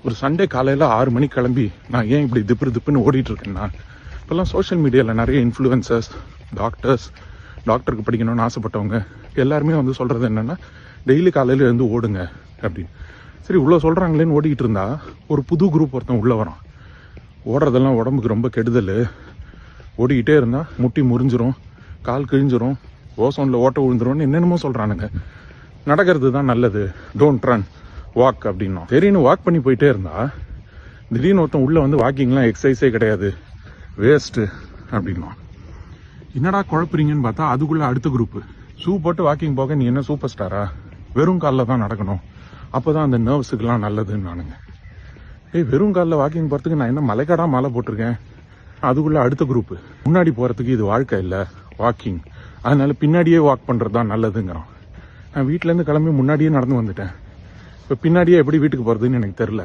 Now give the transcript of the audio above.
ஒரு சண்டே காலையில் 6 மணிக்கு கிளம்பி நான் ஏன் இப்படி திப்புன்னு ஓடிட்டு இருக்கேன்னா, இப்போல்லாம் சோஷியல் மீடியாவில் நிறைய இன்ஃப்ளூயன்சர்ஸ், டாக்டருக்கு படிக்கணும்னு ஆசைப்பட்டவங்க எல்லாருமே வந்து சொல்கிறது என்னென்னா, டெய்லி காலையில் எழுந்து ஓடுங்க அப்படின்னு. சரி, இவ்வளோ சொல்கிறாங்களேன்னு ஓடிக்கிட்டு இருந்தா ஒரு புது குரூப் ஒருத்தன் உள்ளே வரான். ஓடுறதெல்லாம் உடம்புக்கு ரொம்ப கெடுதல், ஓடிக்கிட்டே இருந்தால் முட்டி முறிஞ்சிரும், கால் கிழிஞ்சிரும், ஓசோனில் ஓட்ட விழுந்துரும்னு என்னென்னமோ சொல்கிறானுங்க. நடக்கிறது தான் நல்லது, டோன்ட் ரன், வாக் அப்படின்னா. சரின்னு வாக் பண்ணி போயிட்டே இருந்தா திடீர்னு ஒருத்தன் உள்ளே வந்து வாக்கிங்லாம் எக்ஸசைஸே கிடையாது, வேஸ்ட்டு அப்படின்னா. என்னடா குழப்புறீங்கன்னு பார்த்தா அதுக்குள்ளே அடுத்த குரூப்பு. ஷூ போட்டு வாக்கிங் போக நீ என்ன சூப்பர் ஸ்டாரா, வெறும் காலில் தான் நடக்கணும், அப்போ தான் அந்த நர்வ்ஸுக்கெல்லாம் நல்லதுன்னு நானுங்க. வெறும் காலில் வாக்கிங் போகிறதுக்கு நான் என்ன மலைக்காடா மாலை போட்டிருக்கேன். அதுக்குள்ளே அடுத்த குரூப்பு, முன்னாடி போகிறதுக்கு இது வாழ்க்கை இல்லை, வாக்கிங், அதனால பின்னாடியே வாக் பண்ணுறது தான் நல்லதுங்கிறான். நான் வீட்டிலேருந்து கிளம்பி முன்னாடியே நடந்து வந்துட்டேன். இப்போ பின்னாடியே எப்படி வீட்டுக்கு போகிறதுன்னு எனக்கு தெரில.